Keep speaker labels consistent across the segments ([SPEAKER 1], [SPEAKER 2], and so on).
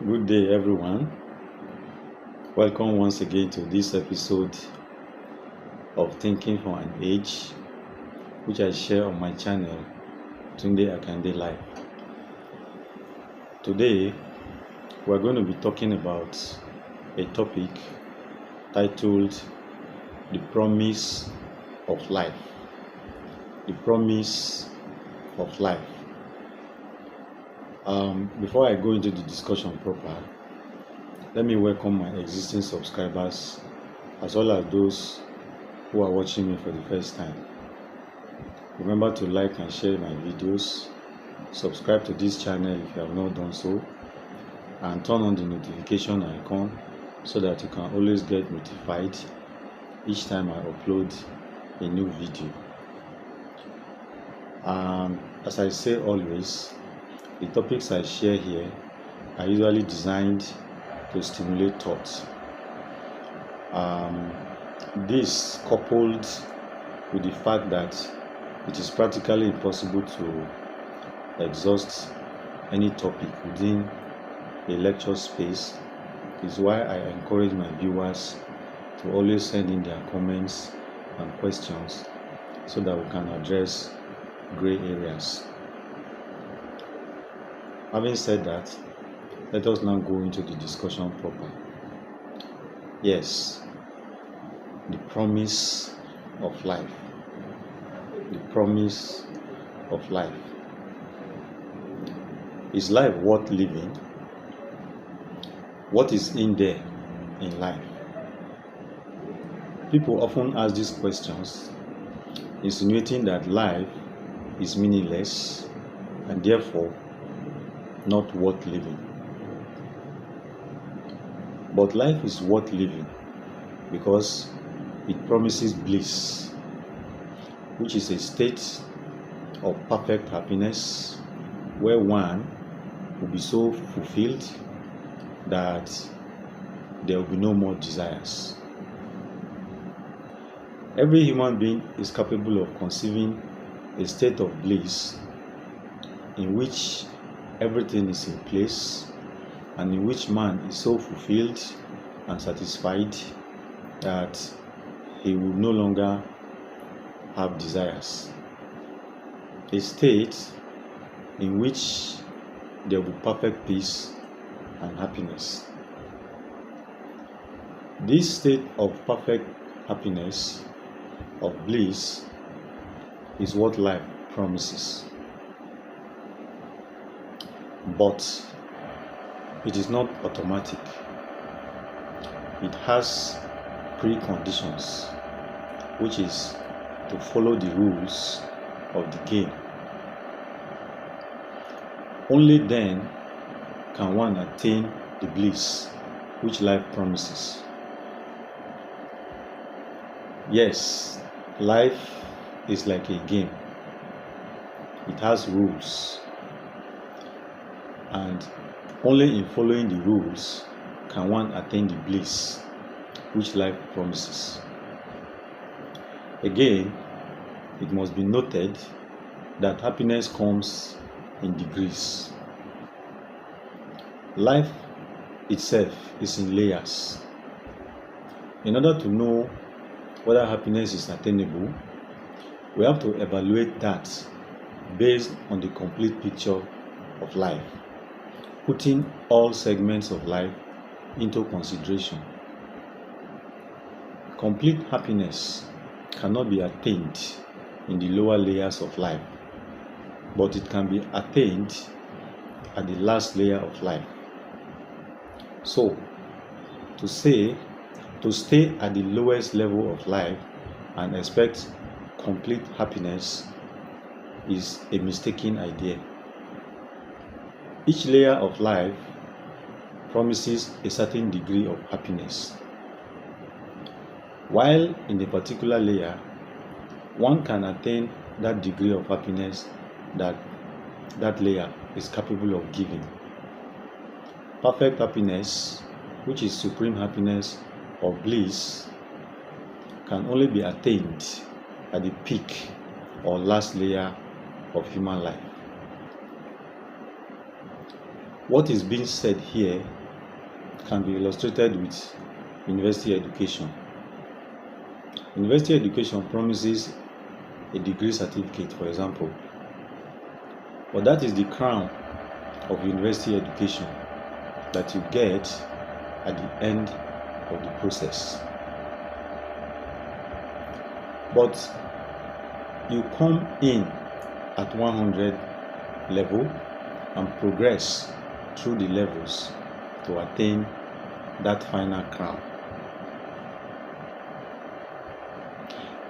[SPEAKER 1] Good day, everyone. Welcome once again to this episode of Thinking for an Age, which I share on my channel, Tunde Akande Life. Today, we're going to be talking about a topic titled The Promise of Life. The Promise of Life. Before I go into the discussion proper, let me welcome my existing subscribers as well as those who are watching me for the first time. Remember to like and share my videos, subscribe to this channel if you have not done so, and turn on the notification icon so that you can always get notified each time I upload a new video. And as I say always, the topics I share here are usually designed to stimulate thoughts. This coupled with the fact that it is practically impossible to exhaust any topic within a lecture space is why I encourage my viewers to always send in their comments and questions so that we can address gray areas. Having said that, let us now go into the discussion proper. Yes, the promise of life. The promise of life. Is life worth living? What is in there in life? People often ask these questions, insinuating that life is meaningless and therefore not worth living. But life is worth living because it promises bliss, which is a state of perfect happiness where one will be so fulfilled that there will be no more desires. Every human being is capable of conceiving a state of bliss in which everything is in place and in which man is so fulfilled and satisfied that he will no longer have desires. A state in which there will be perfect peace and happiness. This state of perfect happiness, of bliss, is what life promises. But it is not automatic. It has preconditions, which is to follow the rules of the game. Only then can one attain the bliss which life promises. Yes, life is like a game. It has rules. And only in following the rules can one attain the bliss which life promises. Again, it must be noted that happiness comes in degrees. Life itself is in layers. In order to know whether happiness is attainable, we have to evaluate that based on the complete picture of life, putting all segments of life into consideration. Complete happiness cannot be attained in the lower layers of life, but it can be attained at the last layer of life. So, to stay at the lowest level of life and expect complete happiness is a mistaken idea. Each layer of life promises a certain degree of happiness. While in a particular layer, one can attain that degree of happiness that layer is capable of giving. Perfect happiness, which is supreme happiness or bliss, can only be attained at the peak or last layer of human life. What is being said here can be illustrated with university education. University education promises a degree certificate, for example, but that is the crown of university education that you get at the end of the process. But you come in at 100 level and progress through the levels to attain that final crown.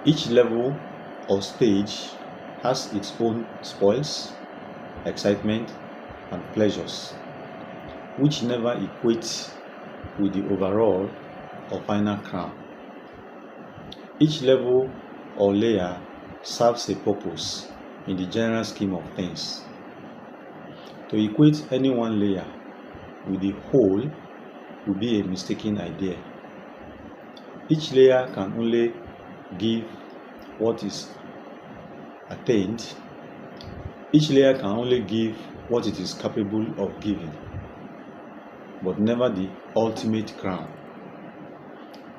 [SPEAKER 1] Each level or stage has its own spoils, excitement, and pleasures, which never equates with the overall or final crown. Each level or layer serves a purpose in the general scheme of things. To equate any one layer with the whole would be a mistaken idea. Each layer can only give what is attained. Each layer can only give what it is capable of giving, but never the ultimate crown.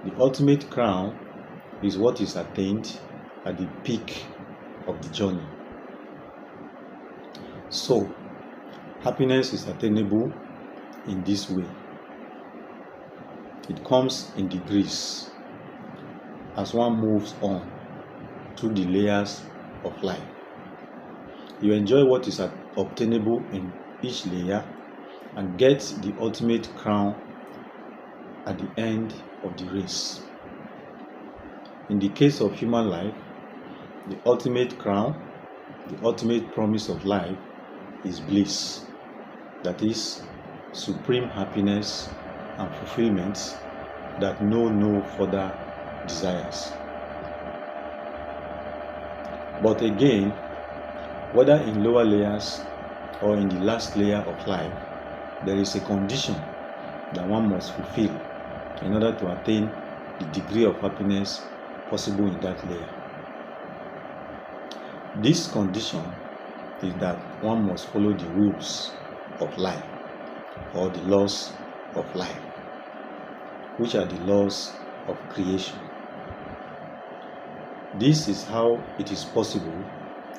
[SPEAKER 1] The ultimate crown is what is attained at the peak of the journey. So, happiness is attainable in this way. It comes in degrees as one moves on through the layers of life. You enjoy what is obtainable in each layer and get the ultimate crown at the end of the race. In the case of human life, the ultimate crown, the ultimate promise of life is bliss, that is, supreme happiness and fulfillment that know no further desires. But again, whether in lower layers or in the last layer of life, there is a condition that one must fulfill in order to attain the degree of happiness possible in that layer. This condition is that one must follow the rules of life or the laws of life, which are the laws of creation. This is how it is possible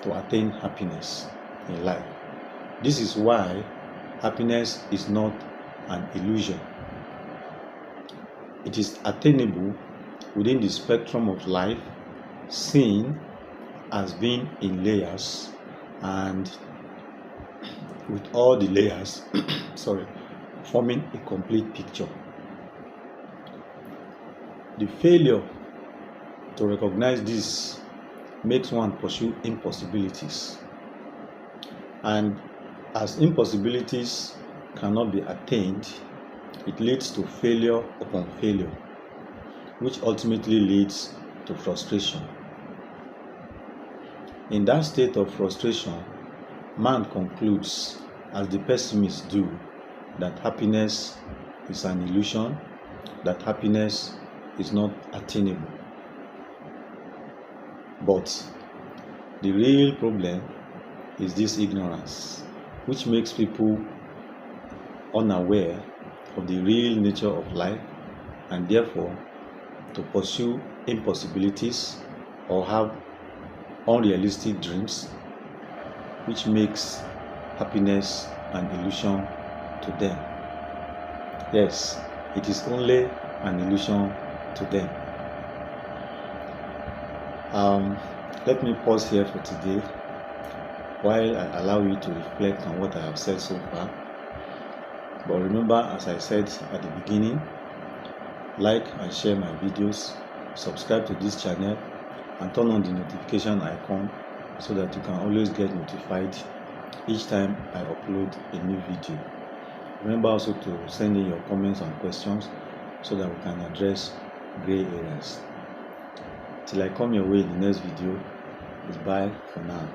[SPEAKER 1] to attain happiness in life. This is why happiness is not an illusion. It is attainable within the spectrum of life, seen as being in layers, and with all the layers forming a complete picture. The failure to recognize this makes one pursue impossibilities, and as impossibilities cannot be attained, it leads to failure upon failure, which ultimately leads to frustration. In that state of frustration, man concludes, as the pessimists do, that happiness is an illusion, that happiness is not attainable. But the real problem is this ignorance, which makes people unaware of the real nature of life, and therefore to pursue impossibilities or have unrealistic dreams, which makes happiness an illusion to them. Yes, it is only an illusion to them. Let me pause here for today while I allow you to reflect on what I have said so far. But remember, as I said at the beginning, like and share my videos, subscribe to this channel, and turn on the notification icon so that you can always get notified each time I upload a new video. Remember also to send in your comments and questions so that we can address gray areas. Till I come your way in the next video, it's bye for now.